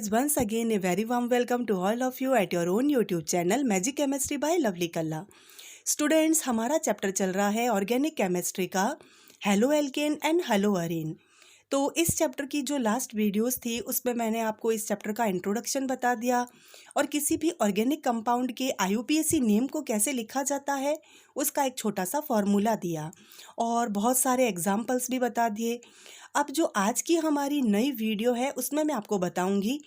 guys, once again a very warm welcome to all of you at your own YouTube channel Magic Chemistry by Lovely Kalla। Students, हमारा chapter चल रहा है organic chemistry का halo alkane and hello Areen. तो इस chapter की जो last videos थी उसमें मैंने आपको इस चैप्टर का इंट्रोडक्शन बता दिया और किसी भी ऑर्गेनिक कंपाउंड के IUPAC नेम को कैसे लिखा जाता है उसका एक छोटा सा फॉर्मूला दिया और बहुत सारे एग्जाम्पल्स भी बता दिए। अब जो आज की हमारी नई वीडियो है उसमें मैं आपको बताऊंगी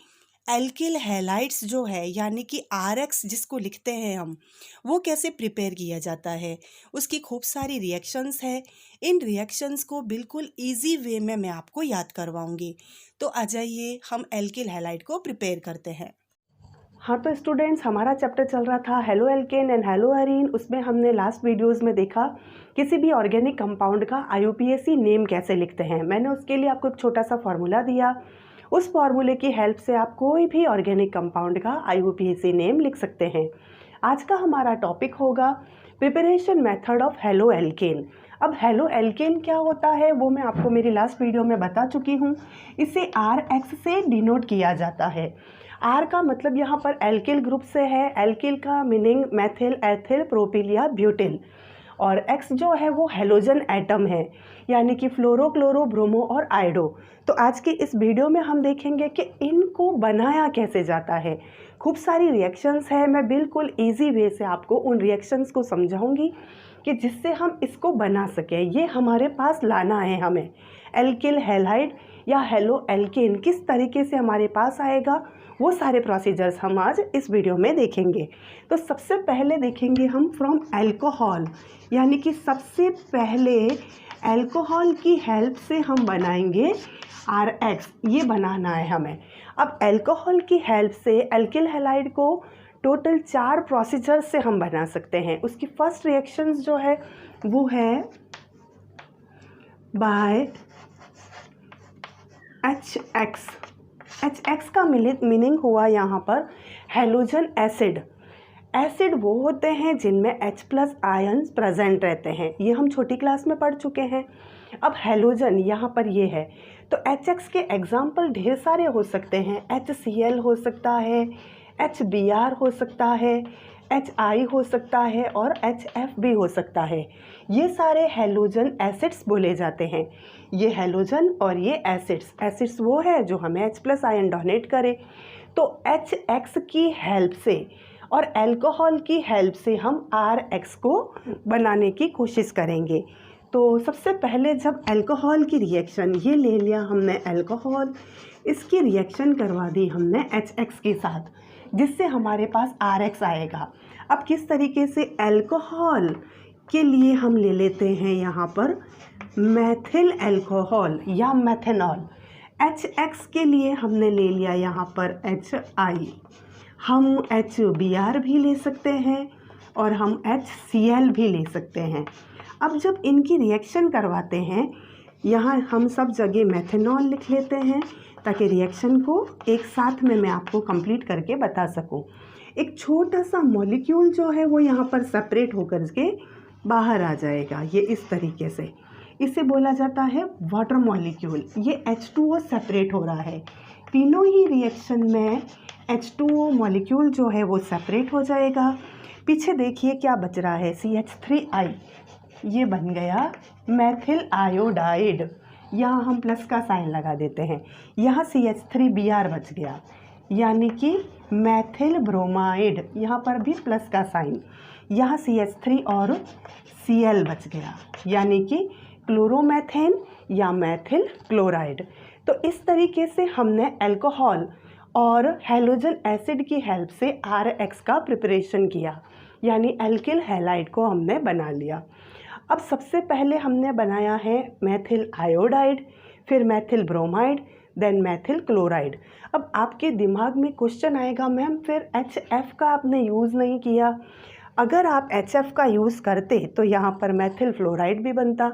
एल्किल हैलाइड्स जो है यानी कि RX जिसको लिखते हैं हम, वो कैसे प्रिपेयर किया जाता है। उसकी खूब सारी रिएक्शंस है। इन रिएक्शंस को बिल्कुल इजी वे में मैं आपको याद करवाऊंगी। तो आ जाइए हम एल्किल हैलाइड को प्रिपेयर करते हैं। हाँ तो स्टूडेंट्स, हमारा चैप्टर चल रहा था halo alkane and hello Areen. उसमें हमने लास्ट वीडियोस में देखा किसी भी ऑर्गेनिक कंपाउंड का IUPAC नेम कैसे लिखते हैं। मैंने उसके लिए आपको एक छोटा सा फार्मूला दिया। उस फार्मूले की हेल्प से आप कोई भी ऑर्गेनिक कंपाउंड का IUPAC नेम लिख सकते हैं। आज का हमारा टॉपिक होगा preparation method of halo alkane. अब हेलो एल्केन क्या होता है वो मैं आपको मेरी लास्ट वीडियो में बता चुकी हूँ। इसे RX से डिनोट किया जाता है। R का मतलब यहाँ पर एल्किल ग्रुप से है। एल्किल का मीनिंग मैथिल, एथिल, प्रोपिल या ब्यूटिल। और X जो है वो हेलोजन एटम है यानी कि फ्लोरो, क्लोरो, ब्रोमो और आयोडो। तो आज की इस वीडियो में हम देखेंगे कि इनको बनाया कैसे जाता है। खूब सारी रिएक्शंस है। मैं बिल्कुल इजी वे से आपको उन रिएक्शंस को समझाऊंगी कि जिससे हम इसको बना सकें। ये हमारे पास लाना है हमें। एल्किल हैलाइड या हेलो एल्केन किस तरीके से हमारे पास आएगा वो सारे प्रोसीजर्स हम आज इस वीडियो में देखेंगे। तो सबसे पहले देखेंगे हम फ्रॉम अल्कोहल, यानी कि सबसे पहले अल्कोहल की हेल्प से हम बनाएंगे RX। ये बनाना है हमें। अब अल्कोहल की हेल्प से एल्किल हैलाइड को टोटल 4 प्रोसीजर से हम बना सकते हैं। उसकी फर्स्ट रिएक्शंस जो है वो है बाय HX। HX का मीनिंग हुआ यहाँ पर हेलोजन एसिड। एसिड वो होते हैं जिनमें H+ आयन्स प्रेजेंट रहते हैं। ये हम छोटी क्लास में पढ़ चुके हैं। अब हेलोजन यहाँ पर ये है तो HX के एग्जाम्पल ढेर सारे हो सकते हैं। HCl हो सकता है, HBr हो सकता है, HI हो सकता है और HF भी हो सकता है। ये सारे हेलोजन एसिड्स बोले जाते हैं। ये हेलोजन और ये एसिड्स वो है जो हमें H+ आयन डोनेट करे। तो HX की हेल्प से और अल्कोहल की हेल्प से हम RX को बनाने की कोशिश करेंगे। तो सबसे पहले जब अल्कोहल की रिएक्शन, ये ले लिया हमने अल्कोहल, इसकी रिएक्शन करवा दी हमने HX के साथ जिससे हमारे पास RX आएगा। अब किस तरीके से अल्कोहल के लिए हम ले लेते हैं यहाँ पर मैथिल अल्कोहल या मेथनॉल। HX के लिए हमने ले लिया यहाँ पर HI। हम HBr भी ले सकते हैं और हम HCl भी ले सकते हैं। अब जब इनकी रिएक्शन करवाते हैं यहाँ हम सब जगह मेथनॉल लिख लेते हैं ताकि रिएक्शन को एक साथ में मैं आपको कंप्लीट करके बता सकूं। एक छोटा सा मॉलिक्यूल जो है वो यहाँ पर सेपरेट होकर के बाहर आ जाएगा। ये इस तरीके से, इसे बोला जाता है वाटर मॉलिक्यूल। ये H2O सेपरेट हो रहा है। तीनों ही रिएक्शन में H2O मॉलिक्यूल जो है वो सेपरेट हो जाएगा। पीछे देखिए क्या बच रहा है, CH3I। ये बन गया मैथिल आयोडाइड। यहाँ हम प्लस का साइन लगा देते हैं। यहाँ CH3Br बच गया यानी कि मैथिल ब्रोमाइड। यहाँ पर भी प्लस का साइन। यहाँ CH3 और Cl बच गया यानी कि क्लोरोमेथेन या मैथिल क्लोराइड। तो इस तरीके से हमने अल्कोहल और हेलोजन एसिड की हेल्प से RX का प्रिपरेशन किया यानी एल्किल हैलाइड को हमने बना लिया। अब सबसे पहले हमने बनाया है मैथिल आयोडाइड, फिर methyl bromide, then methyl chloride. अब आपके दिमाग में क्वेश्चन आएगा, मैम फिर HF का आपने यूज़ नहीं किया। अगर आप HF का यूज़ करते तो यहाँ पर मैथिल फ्लोराइड भी बनता,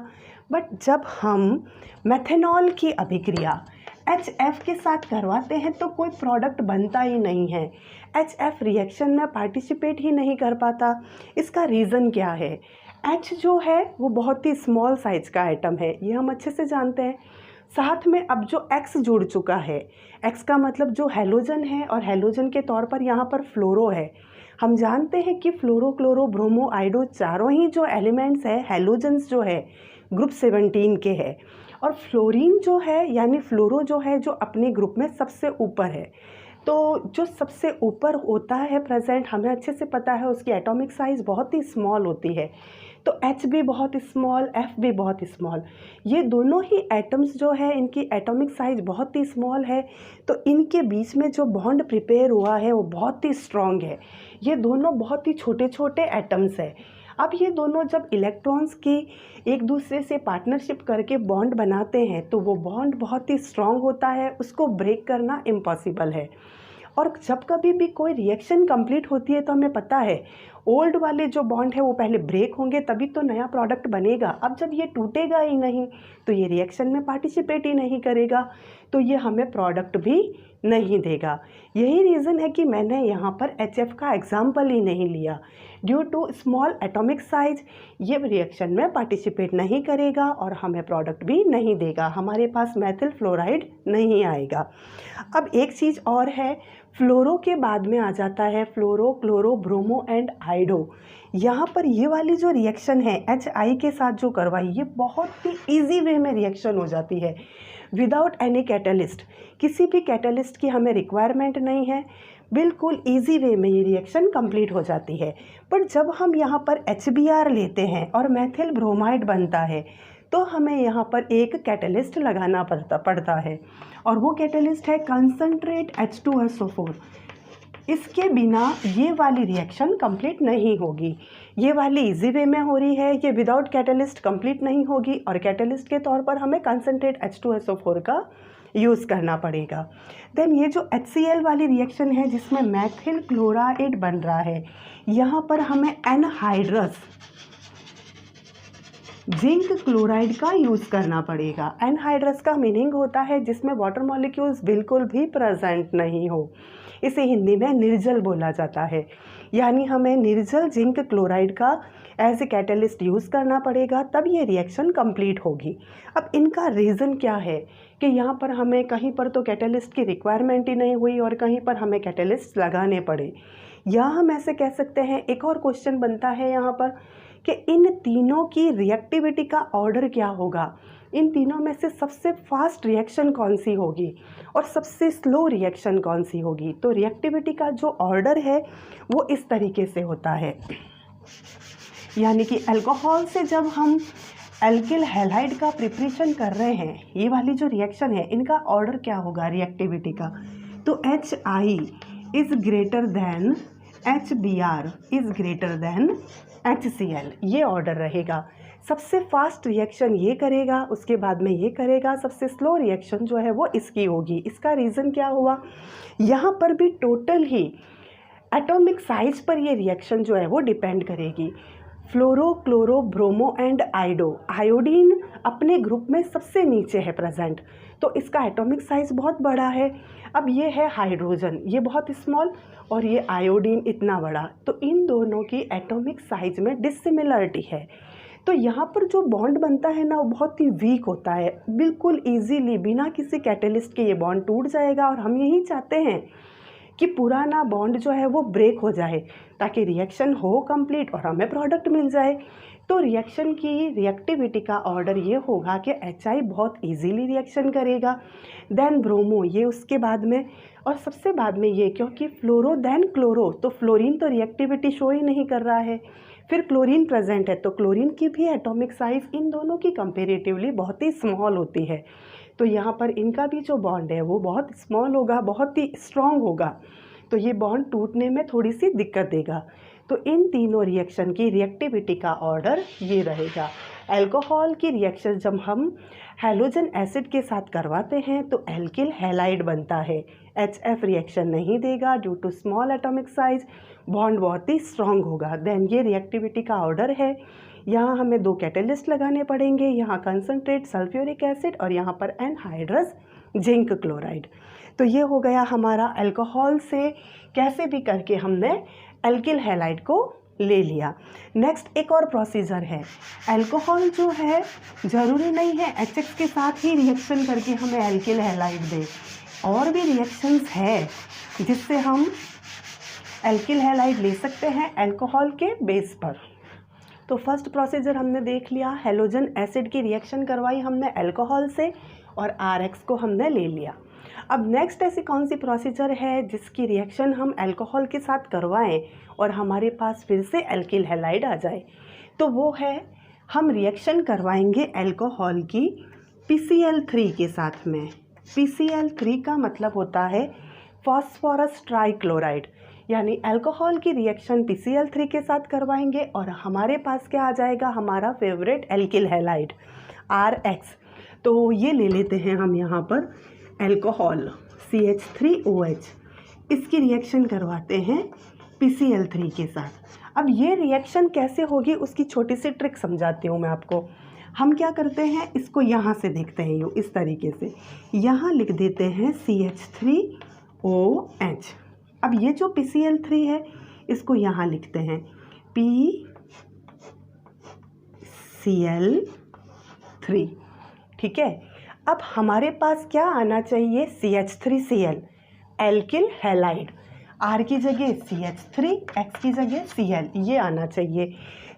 बट जब हम मेथनॉल की अभिक्रिया HF के साथ करवाते हैं तो कोई प्रोडक्ट बनता ही नहीं है। HF रिएक्शन में पार्टिसिपेट ही नहीं कर पाता। इसका रीज़न क्या है? H जो है वो बहुत ही स्मॉल साइज का आइटम है, ये हम अच्छे से जानते हैं। साथ में अब जो X जुड़ चुका है, X का मतलब जो हैलोजन है और हैलोजन के तौर पर यहाँ पर फ्लोरो है। हम जानते हैं कि फ्लोरो, क्लोरो, ब्रोमो, आइडो चारों ही जो एलिमेंट्स है हैलोजन्स जो है ग्रुप 17 के है, और फ्लोरीन जो है यानी फ्लोरो जो है जो अपने ग्रुप में सबसे ऊपर है। तो जो सबसे ऊपर होता है प्रेजेंट, हमें अच्छे से पता है उसकी एटॉमिक साइज़ बहुत ही स्मॉल होती है। तो H भी बहुत स्मॉल, F भी बहुत स्मॉल, ये दोनों ही एटम्स जो है इनकी एटॉमिक साइज़ बहुत ही स्मॉल है। तो इनके बीच में जो बॉन्ड प्रिपेयर हुआ है वो बहुत ही स्ट्रॉन्ग है। ये दोनों बहुत ही छोटे छोटे एटम्स हैं। अब ये दोनों जब इलेक्ट्रॉन्स की एक दूसरे से पार्टनरशिप करके बॉन्ड बनाते हैं तो वो बॉन्ड बहुत ही स्ट्रॉन्ग होता है, उसको ब्रेक करना इम्पॉसिबल है। और जब कभी भी कोई रिएक्शन कंप्लीट होती है तो हमें पता है ओल्ड वाले जो बॉन्ड है वो पहले ब्रेक होंगे तभी तो नया प्रोडक्ट बनेगा। अब जब ये टूटेगा ही नहीं तो ये रिएक्शन में पार्टिसिपेट ही नहीं करेगा, तो ये हमें प्रोडक्ट भी नहीं देगा। यही रीज़न है कि मैंने यहाँ पर HF का एग्जाम्पल ही नहीं लिया। Due to small atomic size ये रिएक्शन में पार्टिसिपेट नहीं करेगा और हमें प्रोडक्ट भी नहीं देगा, हमारे पास मेथिल फ्लोराइड नहीं आएगा। अब एक चीज़ और है, फ्लोरो के बाद में आ जाता है फ्लोरो, क्लोरो, ब्रोमो एंड आइडो। यहाँ पर ये वाली जो रिएक्शन है HI के साथ जो करवाई, ये बहुत ही ईजी वे में रिएक्शन हो जाती है विदाउट एनी कैटलिस्ट। किसी भी कैटलिस्ट की हमें रिक्वायरमेंट नहीं है, बिल्कुल इजी वे में ये रिएक्शन कंप्लीट हो जाती है। पर जब हम यहाँ पर HBr लेते हैं और मेथिल ब्रोमाइड बनता है तो हमें यहाँ पर एक कैटलिस्ट लगाना पड़ता है, और वो कैटलिस्ट है कंसंट्रेट H2SO4। इसके बिना ये वाली रिएक्शन कंप्लीट नहीं होगी। ये वाली इजी वे में हो रही है, ये विदाउट कैटलिस्ट कंप्लीट नहीं होगी, और कैटलिस्ट के तौर पर हमें कंसंट्रेट H2SO4 का यूज़ करना पड़ेगा। देन ये जो HCl वाली रिएक्शन है जिसमें मेथिल क्लोराइड बन रहा है, यहाँ पर हमें एनहाइड्रस जिंक क्लोराइड का यूज़ करना पड़ेगा। एनहाइड्रस का मीनिंग होता है जिसमें वाटर मॉलिक्यूल्स बिल्कुल भी प्रेजेंट नहीं हो, इसे हिंदी में निर्जल बोला जाता है। यानी हमें निर्जल जिंक क्लोराइड का एज ए कैटलिस्ट यूज़ करना पड़ेगा, तब ये रिएक्शन कंप्लीट होगी। अब इनका रीज़न क्या है कि यहाँ पर हमें कहीं पर तो कैटलिस्ट की रिक्वायरमेंट ही नहीं हुई और कहीं पर हमें कैटलिस्ट लगाने पड़े। या हम ऐसे कह सकते हैं, एक और क्वेश्चन बनता है यहाँ पर कि इन तीनों की रिएक्टिविटी का ऑर्डर क्या होगा, इन तीनों में से सबसे फास्ट रिएक्शन कौन सी होगी और सबसे स्लो रिएक्शन कौन सी होगी। तो रिएक्टिविटी का जो ऑर्डर है वो इस तरीके से होता है, यानी कि अल्कोहल से जब हम एल्किल हैलाइड का प्रिपरेशन कर रहे हैं, ये वाली जो रिएक्शन है इनका ऑर्डर क्या होगा रिएक्टिविटी का, तो HI is greater than HBr is greater than HCl, ये ऑर्डर रहेगा। सबसे फास्ट रिएक्शन ये करेगा, उसके बाद में ये करेगा, सबसे स्लो रिएक्शन जो है वो इसकी होगी। इसका रीज़न क्या हुआ, यहाँ पर भी टोटल ही एटॉमिक साइज पर ये रिएक्शन जो है वो डिपेंड करेगी। Fluoro, chloro, bromo and iodo, iodine अपने ग्रुप में सबसे नीचे है प्रेजेंट, तो इसका एटॉमिक साइज़ बहुत बड़ा है। अब ये है हाइड्रोजन, ये बहुत स्मॉल, और ये आयोडीन इतना बड़ा, तो इन दोनों की एटॉमिक साइज़ में डिसिमिलरिटी है। तो यहाँ पर जो बॉन्ड बनता है ना वो बहुत ही वीक होता है, बिल्कुल इजीली बिना किसी कैटलिस्ट के ये बॉन्ड टूट जाएगा। और हम यही चाहते हैं कि पुराना बॉन्ड जो है वो ब्रेक हो जाए ताकि रिएक्शन हो कंप्लीट और हमें प्रोडक्ट मिल जाए। तो रिएक्शन की रिएक्टिविटी का ऑर्डर ये होगा कि HI बहुत इजीली रिएक्शन करेगा, देन ब्रोमो ये उसके बाद में, और सबसे बाद में ये, क्योंकि फ्लोरो देन क्लोरो, तो फ्लोरीन तो रिएक्टिविटी शो ही नहीं कर रहा है, फिर क्लोरीन प्रेजेंट है तो क्लोरीन की भी एटॉमिक साइज़ इन दोनों की कंपेरेटिवली बहुत ही स्मॉल होती है। तो यहाँ पर इनका भी जो बॉन्ड है वो बहुत स्मॉल होगा, बहुत ही स्ट्रॉन्ग होगा, तो ये बॉन्ड टूटने में थोड़ी सी दिक्कत देगा। तो इन तीनों रिएक्शन की रिएक्टिविटी का ऑर्डर ये रहेगा। अल्कोहल की रिएक्शन जब हम हैलोजन एसिड के साथ करवाते हैं तो एल्किल हैलाइड बनता है, HF रिएक्शन नहीं देगा due to small atomic size, bond बहुत ही स्ट्रॉन्ग होगा। देन ये रिएक्टिविटी का ऑर्डर है, यहाँ हमें 2 कैटलिस्ट लगाने पड़ेंगे, यहाँ कंसंट्रेट सल्फ्यूरिक एसिड और यहाँ पर एनहाइड्रस जिंक क्लोराइड। तो ये हो गया हमारा अल्कोहल से कैसे भी करके हमने एल्किल हैलाइड को ले लिया। नेक्स्ट एक और प्रोसीजर है, अल्कोहल जो है ज़रूरी नहीं है HX के साथ ही रिएक्शन करके हमें एल्किल हैलाइड दे, और भी रिएक्शंस है जिससे हम एल्किल हैलाइड ले सकते हैं अल्कोहल के बेस पर। तो फर्स्ट प्रोसीजर हमने देख लिया, हैलोजन एसिड की रिएक्शन करवाई हमने अल्कोहल से और RX को हमने ले लिया। अब नेक्स्ट ऐसी कौन सी प्रोसीजर है जिसकी रिएक्शन हम अल्कोहल के साथ करवाएं और हमारे पास फिर से एल्किल हैलाइड आ जाए? तो वो है, हम रिएक्शन करवाएंगे अल्कोहल की PCl3 के साथ में। PCl3 का मतलब होता है फॉस्फोरस ट्राइक्लोराइड, यानी अल्कोहल की रिएक्शन PCl3 के साथ करवाएंगे और हमारे पास क्या आ जाएगा, हमारा फेवरेट एल्किल हैलाइड RX। तो ये ले लेते हैं हम यहाँ पर अल्कोहल CH3OH, इसकी रिएक्शन करवाते हैं PCl3 के साथ। अब ये रिएक्शन कैसे होगी उसकी छोटी सी ट्रिक समझाती हूँ मैं आपको। हम क्या करते हैं, इसको यहाँ से देखते हैं, यूँ इस तरीके से यहाँ लिख देते हैं CH3OH। अब ये जो PCl3 है इसको यहाँ लिखते हैं PCl3, ठीक है। अब हमारे पास क्या आना चाहिए, CH3Cl, एल्किल हैलाइड, R की जगह CH3, X की जगह Cl, ये आना चाहिए।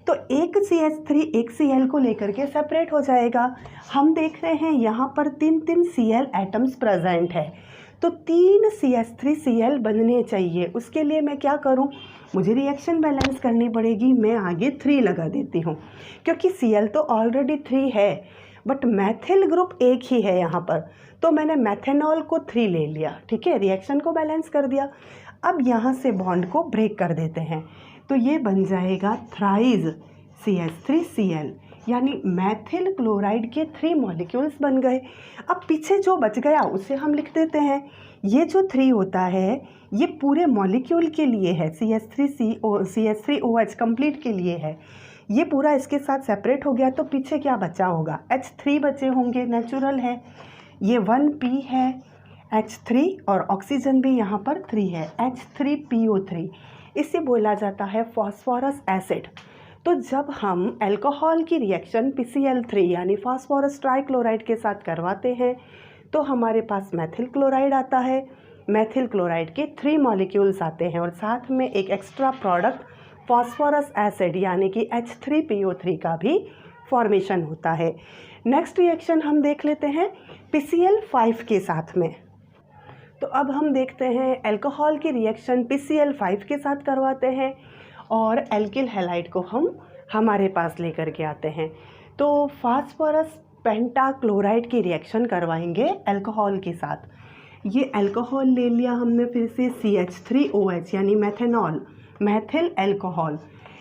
तो एक CH3 एक Cl को लेकर के सेपरेट हो जाएगा। हम देख रहे हैं यहाँ पर 3 Cl एटम्स प्रेजेंट है, तो 3 CH3Cl बनने चाहिए। उसके लिए मैं क्या करूँ, मुझे रिएक्शन बैलेंस करनी पड़ेगी। मैं आगे 3 लगा देती हूँ क्योंकि Cl तो ऑलरेडी 3 है, बट मैथिल ग्रुप एक ही है यहाँ पर, तो मैंने मैथेनॉल को 3 ले लिया, ठीक है, रिएक्शन को बैलेंस कर दिया। अब यहाँ से बॉन्ड को ब्रेक कर देते हैं, तो ये बन जाएगा थ्राइज CH3Cl, यानी मैथिल क्लोराइड के 3 मॉलिक्यूल्स बन गए। अब पीछे जो बच गया उसे हम लिख देते हैं। ये जो 3 होता है ये पूरे मॉलिक्यूल के लिए है, CH3OH कंप्लीट के लिए है। ये पूरा इसके साथ सेपरेट हो गया, तो पीछे क्या बचा होगा, H3 बचे होंगे, नेचुरल है। ये 1P है H3 और ऑक्सीजन भी यहाँ पर 3 है H3PO3, इसे बोला जाता है फॉस्फोरस एसिड। तो जब हम अल्कोहल की रिएक्शन PCl3 यानी फॉस्फोरस ट्राइक्लोराइड के साथ करवाते हैं तो हमारे पास मैथिल क्लोराइड आता है। मैथिल क्लोराइड के 3 मॉलिक्यूल्स आते हैं और साथ में एक एक्स्ट्रा प्रोडक्ट फॉस्फोरस एसिड यानी कि H3PO3 का भी फॉर्मेशन होता है। नेक्स्ट रिएक्शन हम देख लेते हैं PCl5 के साथ में। तो अब हम देखते हैं अल्कोहल की रिएक्शन PCl5 के साथ करवाते हैं और एल्किल हैलाइड को हम हमारे पास लेकर के आते हैं। तो फास्फोरस पेंटाक्लोराइड की रिएक्शन करवाएंगे अल्कोहल के साथ। ये अल्कोहल ले लिया हमने फिर से CH3OH यानी मैथेनॉल, मैथिल अल्कोहल,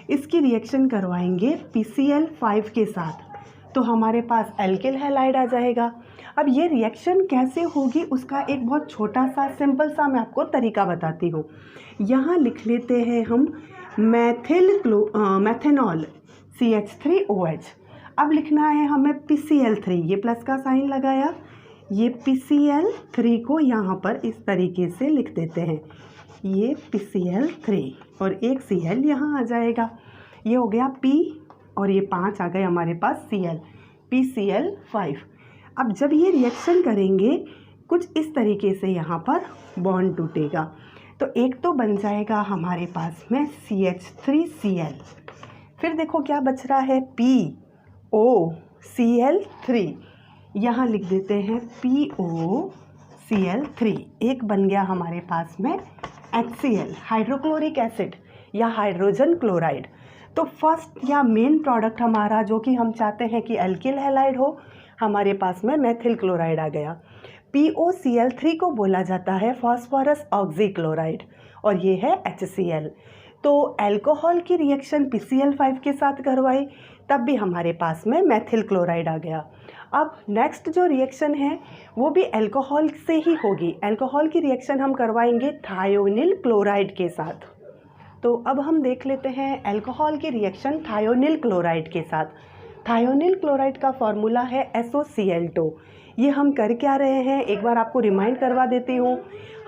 इसकी रिएक्शन करवाएंगे PCl5 के साथ, तो हमारे पास एल्किल हैलाइड आ जाएगा। अब ये रिएक्शन कैसे होगी उसका एक बहुत छोटा सा सिंपल सा मैं आपको तरीका बताती हूँ। यहाँ लिख लेते हैं हम मैथेनॉल CH3OH। अब लिखना है हमें PCl3, ये प्लस का साइन लगाया, ये PCl3 को यहाँ पर इस तरीके से लिख देते हैं, ये PCl3 और एक Cl यहाँ आ जाएगा। ये हो गया P और ये 5 आ गए हमारे पास Cl, PCl5। अब जब ये रिएक्शन करेंगे कुछ इस तरीके से यहाँ पर बॉन्ड टूटेगा, तो एक तो बन जाएगा हमारे पास में CH3Cl। फिर देखो क्या बच रहा है, POCl3, यहाँ लिख देते हैं POCl3। एक बन गया हमारे पास में HCl, हाइड्रोक्लोरिक एसिड या हाइड्रोजन क्लोराइड। तो फर्स्ट या मेन प्रोडक्ट हमारा जो कि हम चाहते हैं कि एल्किल हैलाइड हो, हमारे पास में मैथिल क्लोराइड आ गया। POCl3 को बोला जाता है फॉस्फोरस ऑक्सीक्लोराइड और ये है HCl। तो अल्कोहल की रिएक्शन PCl5 के साथ करवाई तब भी हमारे पास में मैथिल क्लोराइड आ गया। अब नेक्स्ट जो रिएक्शन है वो भी अल्कोहल से ही होगी। अल्कोहल की रिएक्शन हम करवाएंगे थायोनिल क्लोराइड के साथ। तो अब हम देख लेते हैं अल्कोहल की रिएक्शन थायोनिल क्लोराइड के साथ। थायोनिल क्लोराइड का फॉर्मूला है SOCl2। ये हम कर क्या रहे हैं, एक बार आपको रिमाइंड करवा देती हूँ।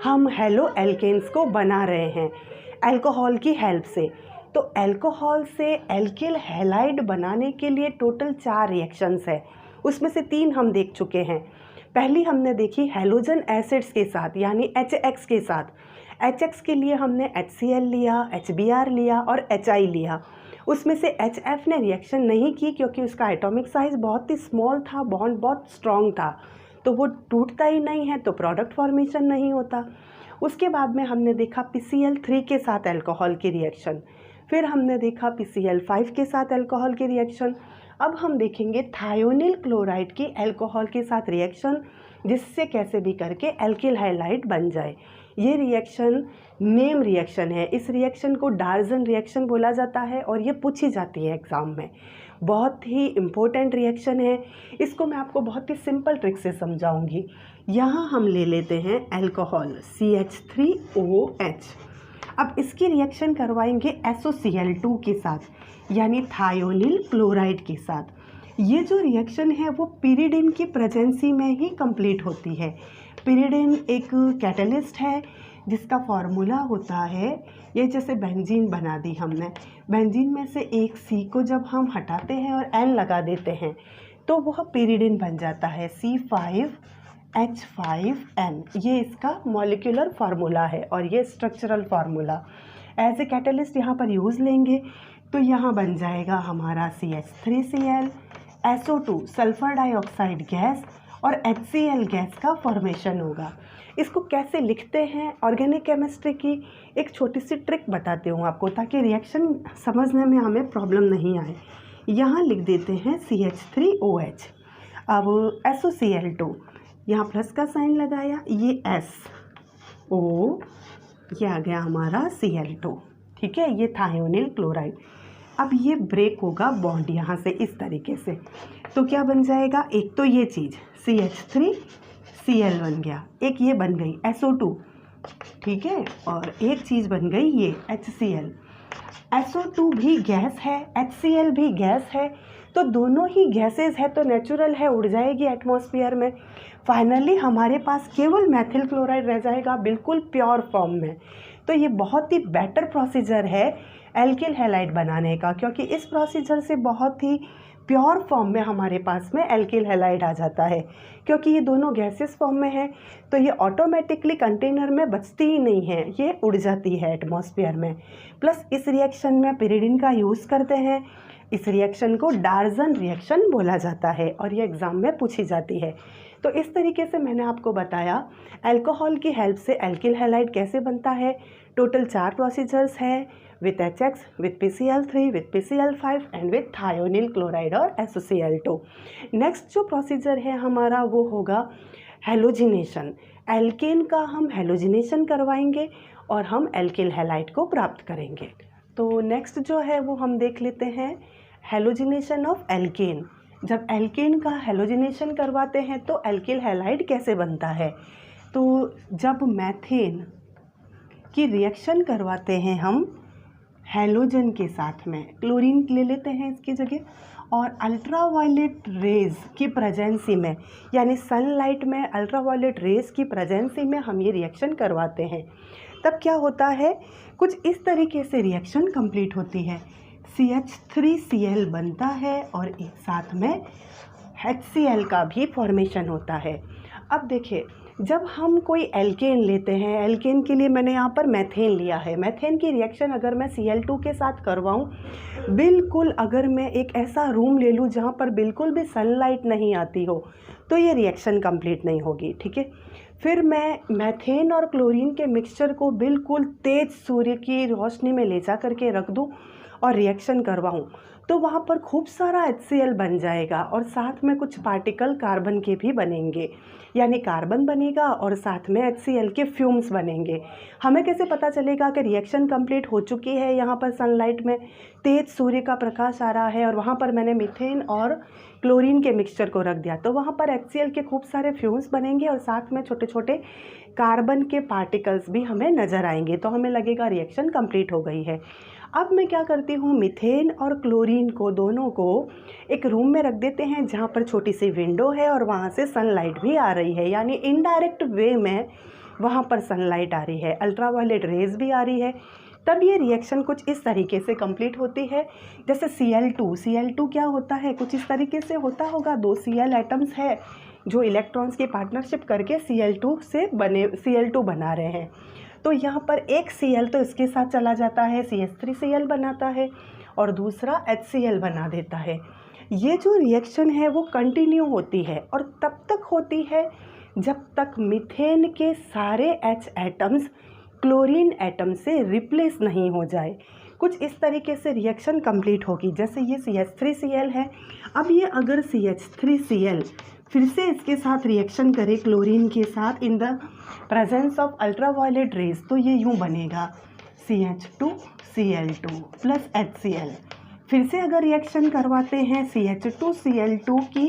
हम हेलो एल्केन्स को बना रहे हैं अल्कोहल की हेल्प से। तो अल्कोहल से एल्किल हैलाइड बनाने के लिए टोटल 4 रिएक्शंस है, उसमें से 3 हम देख चुके हैं। पहली हमने देखी हैलोजन एसिड्स के साथ यानी HX के साथ। HX के लिए हमने HCl लिया, HBr लिया और HI लिया। उसमें से HF ने रिएक्शन नहीं की क्योंकि उसका एटॉमिक साइज़ बहुत ही स्मॉल था, बॉन्ड बहुत स्ट्रॉन्ग था, तो वो टूटता ही नहीं है, तो प्रोडक्ट फॉर्मेशन नहीं होता। उसके बाद में हमने देखा PCl3 के साथ अल्कोहल की रिएक्शन, फिर हमने देखा PCl5 के साथ अल्कोहल की रिएक्शन। अब हम देखेंगे थायोनिल क्लोराइड की अल्कोहल के साथ रिएक्शन, जिससे कैसे भी करके एल्किल हैलाइड बन जाए। ये रिएक्शन नेम रिएक्शन है, इस रिएक्शन को डार्जन रिएक्शन बोला जाता है और ये पूछी जाती है एग्ज़ाम में। बहुत ही इम्पोर्टेंट रिएक्शन है, इसको मैं आपको बहुत ही सिंपल ट्रिक से समझाऊंगी। यहाँ हम ले लेते हैं अल्कोहल CH3OH। अब इसकी रिएक्शन करवाएंगे SOCl2 के साथ यानी थायोनिल क्लोराइड के साथ। ये जो रिएक्शन है वो पिरिडिन की प्रेजेंसी में ही कंप्लीट होती है। पिरिडिन एक कैटलिस्ट है जिसका फॉर्मूला होता है, ये जैसे बेंजीन बना दी हमने, बेंजीन में से एक C को जब हम हटाते हैं और N लगा देते हैं तो वह पिरिडिन बन जाता है C5H5N। ये इसका मॉलिक्यूलर फार्मूला है और ये structural formula as a catalyst यहाँ पर यूज़ लेंगे तो यहाँ बन जाएगा हमारा CH3Cl, SO2 sulphur dioxide gas और HCl गैस का फॉर्मेशन होगा। इसको कैसे लिखते हैं ऑर्गेनिक केमिस्ट्री की एक छोटी सी ट्रिक बताती हूँ आपको, ताकि रिएक्शन समझने में हमें प्रॉब्लम नहीं आए। यहाँ लिख देते हैं CH3OH। अब SOCl2 यहाँ प्लस का साइन लगाया, ये SO, ये आ गया हमारा Cl2, ठीक है, ये थायोनिल क्लोराइड। अब ये ब्रेक होगा बॉन्ड यहाँ से इस तरीके से, तो क्या बन जाएगा, एक तो ये चीज़ CH3Cl बन गया, एक ये बन गई SO2, ठीक है, और एक चीज़ बन गई ये HCl। SO2 भी गैस है, HCl भी गैस है, तो दोनों ही गैसेस है तो नेचुरल है, उड़ जाएगी एटमॉस्फेयर में। फाइनली हमारे पास केवल मेथिल क्लोराइड रह जाएगा बिल्कुल प्योर फॉर्म में। तो ये बहुत ही बेटर प्रोसीजर है एल्किल हैलाइड बनाने का, क्योंकि इस प्रोसीजर से बहुत ही प्योर फॉर्म में हमारे पास में एल्किल हैलाइड आ जाता है। क्योंकि ये दोनों गैसेस फॉर्म में है तो ये ऑटोमेटिकली कंटेनर में बचती ही नहीं है, ये उड़ जाती है एटमॉस्फेयर में। प्लस इस रिएक्शन में पिरिडिन का यूज़ करते हैं, इस रिएक्शन को डार्जन रिएक्शन बोला जाता है और ये एग्ज़ाम में पूछी जाती है। तो इस तरीके से मैंने आपको बताया अल्कोहल की हेल्प से एल्किल हैलाइड कैसे बनता है। टोटल 4 प्रोसीजर्स है, with HX, with PCl3, with PCl5 and with thionyl chloride और SOCl2। नेक्स्ट जो प्रोसीजर है हमारा वो होगा हेलोजिनेशन। एल्केन का हम हेलोजिनेशन करवाएंगे और हम एल्किल हैलाइड को प्राप्त करेंगे। तो नेक्स्ट जो है वो हम देख लेते हैं हेलोजिनेशन ऑफ एल्केन। जब एल्केन का हेलोजिनेशन करवाते हैं तो एल्किल हैलाइड कैसे बनता है। तो जब मैथेन की रिएक्शन करवाते हैं हम हैलोजन के साथ में, क्लोरीन ले लेते हैं इसकी जगह, और अल्ट्रावायलेट रेज़ की प्रेजेंसी में यानी सनलाइट में अल्ट्रावायलेट रेज़ की प्रेजेंसी में हम ये रिएक्शन करवाते हैं, तब क्या होता है, कुछ इस तरीके से रिएक्शन कंप्लीट होती है। CH3Cl बनता है और एक साथ में HCl का भी फॉर्मेशन होता है। अब देखिए, जब हम कोई एल्केन लेते हैं, एल्केन के लिए मैंने यहाँ पर मैथेन लिया है, मैथेन की रिएक्शन अगर मैं Cl2 के साथ करवाऊँ, बिल्कुल अगर मैं एक ऐसा रूम ले लूँ जहाँ पर बिल्कुल भी सनलाइट नहीं आती हो, तो ये रिएक्शन कंप्लीट नहीं होगी, ठीक है। फिर मैं मैथेन और क्लोरीन के मिक्सचर को बिल्कुल तेज़ सूर्य की रोशनी में ले जा करके रख दूँ और रिएक्शन करवाऊँ, तो वहाँ पर खूब सारा HCl बन जाएगा और साथ में कुछ पार्टिकल कार्बन के भी बनेंगे, यानी कार्बन बनेगा और साथ में HCl के फ्यूम्स बनेंगे। हमें कैसे पता चलेगा कि रिएक्शन कंप्लीट हो चुकी है, यहाँ पर सनलाइट में तेज़ सूर्य का प्रकाश आ रहा है और वहाँ पर मैंने मीथेन और क्लोरीन के मिक्सचर को रख दिया, तो वहाँ पर HCl के खूब सारे फ्यूम्स बनेंगे और साथ में छोटे छोटे कार्बन के पार्टिकल्स भी हमें नज़र आएंगे, तो हमें लगेगा रिएक्शन कंप्लीट हो गई है। अब मैं क्या करती हूँ, मीथेन और क्लोरीन को दोनों को एक रूम में रख देते हैं जहाँ पर छोटी सी विंडो है और वहाँ से सनलाइट भी आ रही है, यानी इनडायरेक्ट वे में वहाँ पर सनलाइट आ रही है, अल्ट्रावायलेट रेज़ भी आ रही है। तब ये रिएक्शन कुछ इस तरीके से कंप्लीट होती है। जैसे Cl2 क्या होता है, कुछ इस तरीके से होता होगा। 2 Cl एटम्स है जो इलेक्ट्रॉन्स की पार्टनरशिप करके Cl2 बना रहे हैं। तो यहाँ पर एक Cl तो इसके साथ चला जाता है, CH3Cl बनाता है और दूसरा HCl बना देता है। ये जो रिएक्शन है वो कंटिन्यू होती है और तब तक होती है जब तक मीथेन के सारे H एटम्स क्लोरीन एटम से रिप्लेस नहीं हो जाए। कुछ इस तरीके से रिएक्शन कंप्लीट होगी। जैसे ये CH3Cl है, अब ये अगर CH3Cl फिर से इसके साथ रिएक्शन करे क्लोरीन के साथ in the presence of ultraviolet rays, तो ये यूँ बनेगा CH2Cl2 प्लस HCl। फिर से अगर रिएक्शन करवाते हैं CH2Cl2 की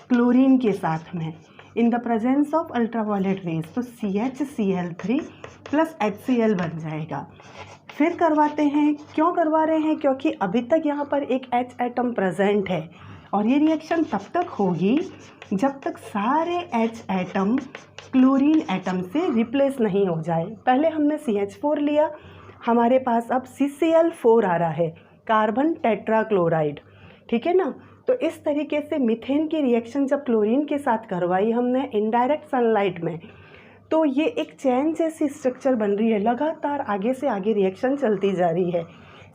क्लोरीन के साथ में इन the presence of ultraviolet rays, तो CHCl3 प्लस HCl बन जाएगा। फिर करवाते हैं, क्यों करवा रहे हैं, क्योंकि अभी तक यहाँ पर एक H एटम प्रेजेंट है और ये रिएक्शन तब तक होगी जब तक सारे H एटम क्लोरीन एटम से रिप्लेस नहीं हो जाए। पहले हमने CH4 लिया, हमारे पास अब CCl4 आ रहा है, कार्बन टेट्राक्लोराइड, ठीक है ना। तो इस तरीके से मीथेन की रिएक्शन जब क्लोरीन के साथ करवाई हमने इनडायरेक्ट सनलाइट में, तो ये एक चैन जैसी स्ट्रक्चर बन रही है, लगातार आगे से आगे रिएक्शन चलती जा रही है।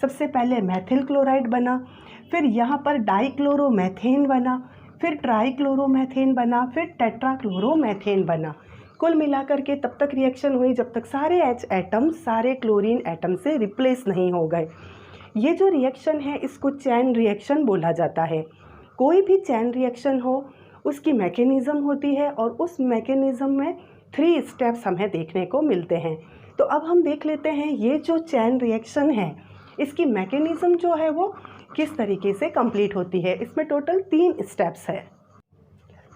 सबसे पहले मैथिल क्लोराइड बना, फिर यहाँ पर डाइक्लोरोमेथेन बना, फिर ट्राइक्लोरोमेथेन बना, फिर टेट्राक्लोरोमेथेन बना। कुल मिलाकर के तब तक रिएक्शन हुई जब तक सारे H एटम सारे क्लोरीन एटम से रिप्लेस नहीं हो गए। ये जो रिएक्शन है इसको चैन रिएक्शन बोला जाता है। कोई भी चैन रिएक्शन हो उसकी मैकेनिज़्म होती है और उस मैकेनिज़्म में 3 स्टेप्स हमें देखने को मिलते हैं। तो अब हम देख लेते हैं ये जो चैन रिएक्शन है इसकी मैकेनिज़्म जो है वो किस तरीके से कंप्लीट होती है। इसमें टोटल 3 स्टेप्स है।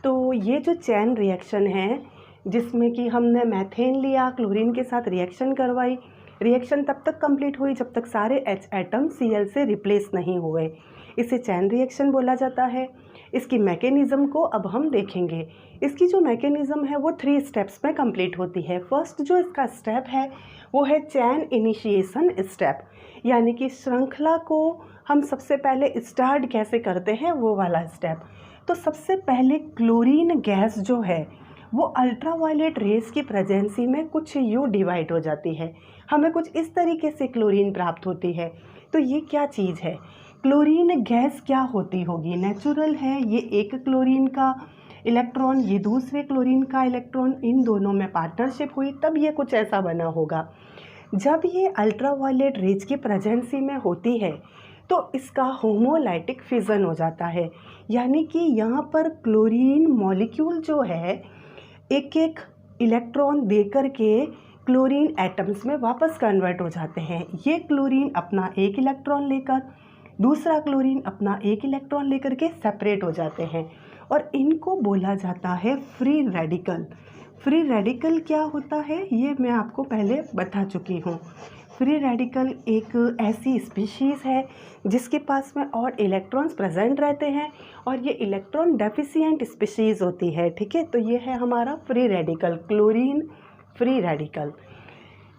तो ये जो चैन रिएक्शन है जिसमें कि हमने मैथेन लिया, क्लोरीन के साथ रिएक्शन करवाई, रिएक्शन तब तक कंप्लीट हुई जब तक सारे H एटम Cl से रिप्लेस नहीं हुए, इसे चैन रिएक्शन बोला जाता है। इसकी मैकेनिज़्म को अब हम देखेंगे। इसकी जो मैकेनिज़्म है वो 3 स्टेप्स में कंप्लीट होती है। फर्स्ट जो इसका स्टेप है वो है चैन इनिशिएशन स्टेप, यानी कि श्रृंखला को हम सबसे पहले स्टार्ट कैसे करते हैं वो वाला स्टेप। तो सबसे पहले क्लोरीन गैस जो है वो अल्ट्रावायलेट रेज की प्रेजेंसी में कुछ यूँ डिवाइड हो जाती है, हमें कुछ इस तरीके से क्लोरीन प्राप्त होती है। तो ये क्या चीज़ है, क्लोरीन गैस क्या होती होगी, नेचुरल है, ये एक क्लोरीन का इलेक्ट्रॉन, ये दूसरे क्लोरीन का इलेक्ट्रॉन, इन दोनों में पार्टनरशिप हुई तब ये कुछ ऐसा बना होगा। जब ये अल्ट्रावायलेट रेज की प्रेजेंसी में होती है तो इसका होमोलाइटिक फिजन हो जाता है, यानी कि यहाँ पर क्लोरीन मॉलिक्यूल जो है एक एक इलेक्ट्रॉन देकर के क्लोरीन एटम्स में वापस कन्वर्ट हो जाते हैं। ये क्लोरीन अपना एक इलेक्ट्रॉन लेकर, दूसरा क्लोरीन अपना एक इलेक्ट्रॉन लेकर के सेपरेट हो जाते हैं और इनको बोला जाता है फ्री रेडिकल। फ्री रेडिकल क्या होता है ये मैं आपको पहले बता चुकी हूँ। फ्री रेडिकल एक ऐसी स्पीशीज़ है जिसके पास में और इलेक्ट्रॉन्स प्रेजेंट रहते हैं और ये इलेक्ट्रॉन डेफिशिएंट स्पीशीज़ होती है, ठीक है। तो ये है हमारा free radical, chlorine free radical.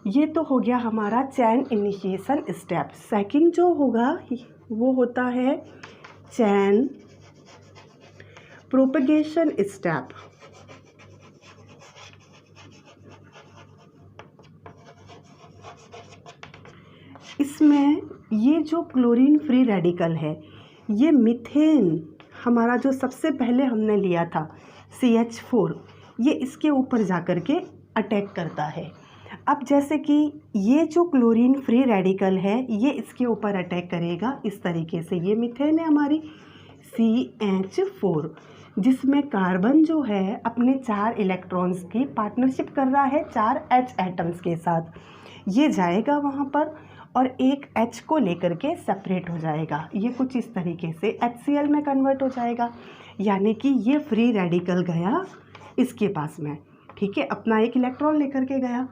ये तो हो गया हमारा चैन इनिशिएशन स्टेप। सेकंड जो होगा वो होता है चैन प्रोपगेशन स्टेप। इसमें ये जो क्लोरीन फ्री रेडिकल है ये मीथेन हमारा जो सबसे पहले हमने लिया था CH4, ये इसके ऊपर जाकर के अटैक करता है। अब जैसे कि ये जो क्लोरीन फ्री रेडिकल है ये इसके ऊपर अटैक करेगा इस तरीके से। ये मीथेन है हमारी CH4 जिसमें कार्बन जो है अपने 4 इलेक्ट्रॉन्स की पार्टनरशिप कर रहा है 4 H एटम्स के साथ। ये जाएगा वहाँ पर और एक H को लेकर के सेपरेट हो जाएगा, ये कुछ इस तरीके से HCl में कन्वर्ट हो जाएगा, यानी कि ये फ्री रेडिकल गया इसके पास में, ठीक है। अपना एक इलेक्ट्रॉन लेकर के गया,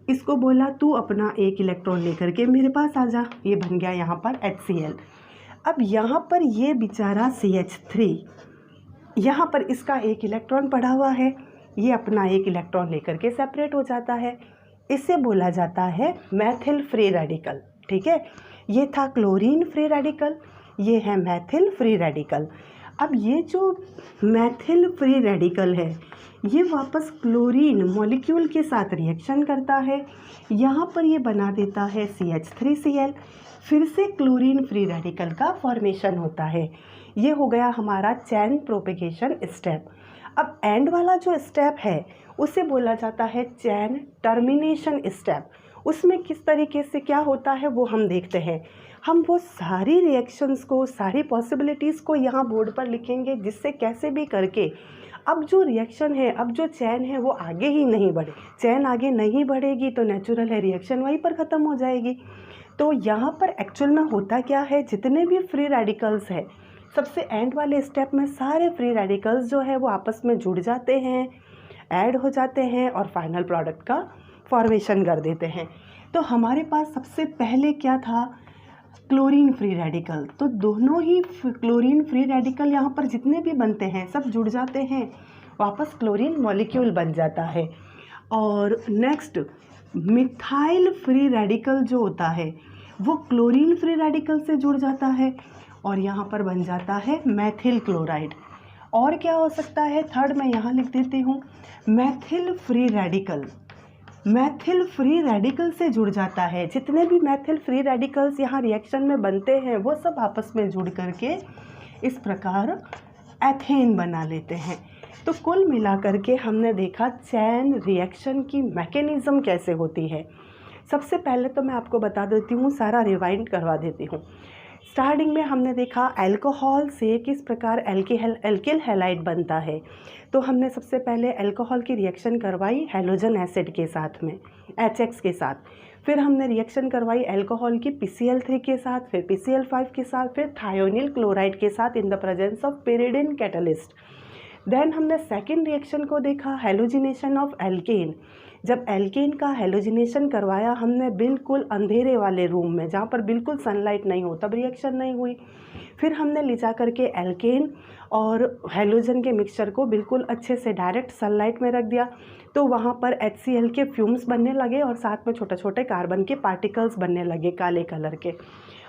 इसको बोला तू अपना एक इलेक्ट्रॉन लेकर के मेरे पास आ जा, ये बन गया यहाँ पर HCl। अब यहाँ पर ये बेचारा CH3, यहाँ पर इसका एक इलेक्ट्रॉन पड़ा हुआ है, ये अपना एक इलेक्ट्रॉन लेकर के सेपरेट हो जाता है, इसे बोला जाता है मैथिल फ्री रेडिकल, ठीक है, ये था क्लोरीन फ्री रेडिकल, ये है मेथिल फ्री रेडिकल। अब ये जो मेथिल फ्री रेडिकल है ये वापस क्लोरीन मॉलिक्यूल के साथ रिएक्शन करता है, यहाँ पर ये बना देता है CH3Cl, फिर से क्लोरीन फ्री रेडिकल का फॉर्मेशन होता है। ये हो गया हमारा चैन प्रोपेगेशन स्टेप। अब एंड वाला जो स्टेप है उसे बोला जाता है चैन टर्मिनेशन स्टेप। उसमें किस तरीके से क्या होता है वो हम देखते हैं। हम वो सारी रिएक्शंस को, सारी पॉसिबिलिटीज़ को यहाँ बोर्ड पर लिखेंगे, जिससे कैसे भी करके अब जो रिएक्शन है, अब जो चैन है वो आगे ही नहीं बढ़े। चैन आगे नहीं बढ़ेगी तो नेचुरल है रिएक्शन वहीं पर ख़त्म हो जाएगी। तो यहाँ पर एक्चुअल में होता क्या है, जितने भी फ्री रेडिकल्स है सबसे एंड वाले स्टेप में सारे फ्री रेडिकल्स जो है वो आपस में जुड़ जाते हैं, ऐड हो जाते हैं और फाइनल प्रोडक्ट का फॉर्मेशन कर देते हैं। तो हमारे पास सबसे पहले क्या था, क्लोरीन फ्री रेडिकल। तो दोनों ही क्लोरीन फ्री रेडिकल यहाँ पर जितने भी बनते हैं सब जुड़ जाते हैं, वापस क्लोरीन मॉलिक्यूल बन जाता है। और नेक्स्ट मिथाइल फ्री रेडिकल जो होता है वो क्लोरीन फ्री रेडिकल से जुड़ जाता है और यहाँ पर बन जाता है मेथिल क्लोराइड। और क्या हो सकता है, थर्ड मैं यहाँ लिख देती हूँ, methyl free radical. Methyl free radical से जुड़ जाता है, जितने भी मेथिल फ्री रेडिकल्स यहाँ रिएक्शन में बनते हैं वो सब आपस में जुड़ करके इस प्रकार एथेन बना लेते हैं। तो कुल मिलाकर के हमने देखा चैन रिएक्शन की मैकेनिज़्म कैसे होती है। सबसे पहले तो मैं आपको बता देती हूँ, सारा रिवाइंड करवा देती हूँ। स्टार्टिंग में हमने देखा अल्कोहल से किस प्रकार एल्किल हैलाइड बनता है। तो हमने सबसे पहले अल्कोहल की रिएक्शन करवाई हैलोजन एसिड के साथ में, HX के साथ। फिर हमने रिएक्शन करवाई अल्कोहल की PCl3 के साथ, फिर PCl5 के साथ, फिर थायोनिल क्लोराइड के साथ in the presence of pyridine catalyst. Then हमने सेकेंड रिएक्शन को देखा, हैलोजिनेशन ऑफ एल्केन। जब एल्केन का हैलोजिनेशन करवाया हमने बिल्कुल अंधेरे वाले रूम में, जहाँ पर बिल्कुल सनलाइट नहीं हो, तब रिएक्शन नहीं हुई। फिर हमने ले जा करके एल्केन और हैलोजन के मिक्सचर को बिल्कुल अच्छे से डायरेक्ट सनलाइट में रख दिया, तो वहाँ पर HCl के फ्यूम्स बनने लगे और साथ में छोटे छोटे कार्बन के पार्टिकल्स बनने लगे काले कलर के।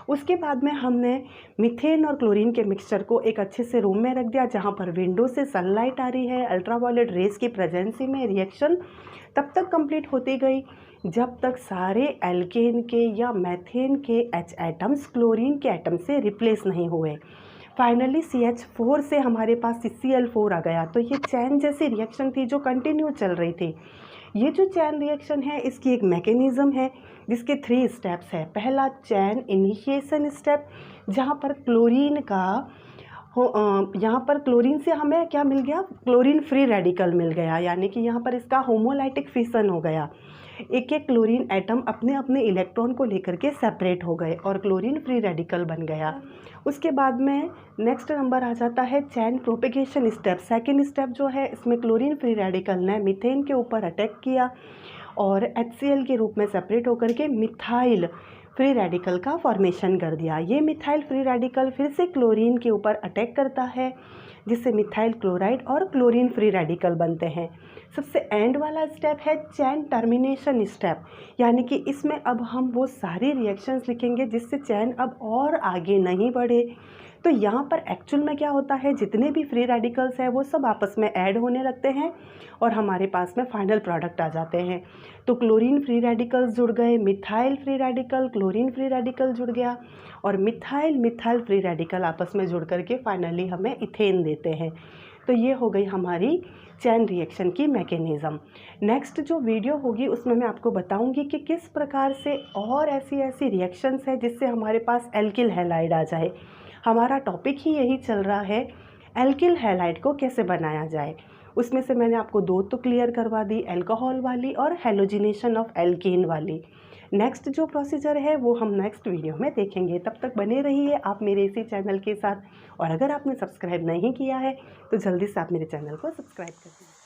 उसके बाद में हमने मीथेन और क्लोरीन के मिक्सचर को एक अच्छे से रूम में रख दिया, जहाँ पर विंडो से सनलाइट आ रही है, अल्ट्रावायलेट रेज की प्रेजेंसी में रिएक्शन तब तक कंप्लीट होती गई जब तक सारे एल्केन के या मेथेन के H एटम्स क्लोरीन के एटम से रिप्लेस नहीं हुए। फाइनली CH4 से हमारे पास CCl4 आ गया। तो ये चैन जैसी रिएक्शन थी जो कंटिन्यू चल रही थी। ये जो चैन रिएक्शन है इसकी एक मैकेनिज़्म है जिसके 3 स्टेप्स है। पहला चैन इनिशिएशन स्टेप, जहाँ पर क्लोरीन का यहाँ पर क्लोरीन से हमें क्या मिल गया, क्लोरीन फ्री रेडिकल मिल गया, यानी कि यहाँ पर इसका होमोलाइटिक फिशन हो गया। एक एक क्लोरीन एटम अपने अपने इलेक्ट्रॉन को लेकर के सेपरेट हो गए और क्लोरीन फ्री रेडिकल बन गया। उसके बाद में नेक्स्ट नंबर आ जाता है चैन प्रोपेगेशन स्टेप। सेकेंड स्टेप जो है इसमें क्लोरीन फ्री रेडिकल ने मीथेन के ऊपर अटैक किया और HCl के रूप में सेपरेट होकर के मिथाइल फ्री रेडिकल का फॉर्मेशन कर दिया। ये मिथाइल फ्री रेडिकल फिर से क्लोरीन के ऊपर अटैक करता है, जिससे मिथाइल क्लोराइड और क्लोरीन फ्री रेडिकल बनते हैं। सबसे एंड वाला स्टेप है चैन टर्मिनेशन स्टेप, यानी कि इसमें अब हम वो सारी रिएक्शंस लिखेंगे जिससे चैन अब और आगे नहीं बढ़े। तो यहाँ पर एक्चुअल में क्या होता है, जितने भी फ्री रेडिकल्स हैं वो सब आपस में ऐड होने लगते हैं और हमारे पास में फाइनल प्रोडक्ट आ जाते हैं। तो क्लोरीन फ्री रेडिकल्स जुड़ गए, methyl free radical, chlorine free radical जुड़ गया और मिथाइल फ्री रेडिकल आपस में जुड़ करके फाइनली हमें इथेन देते हैं। तो ये हो गई हमारी चैन रिएक्शन की मैकेनिज़्म। नेक्स्ट जो वीडियो होगी उसमें मैं आपको बताऊंगी कि किस प्रकार से और ऐसी रिएक्शंस है जिससे हमारे पास एल्किल हैलाइड आ जाए। हमारा टॉपिक ही यही चल रहा है, एल्किल हैलाइड को कैसे बनाया जाए। उसमें से मैंने आपको 2 तो क्लियर करवा दी, अल्कोहल वाली और हैलोजिनेशन ऑफ एल्केन वाली। नेक्स्ट जो प्रोसीजर है वो हम नेक्स्ट वीडियो में देखेंगे। तब तक बने रहिए आप मेरे इसी चैनल के साथ, और अगर आपने सब्सक्राइब नहीं किया है तो जल्दी से आप मेरे चैनल को सब्सक्राइब कर दीजिए।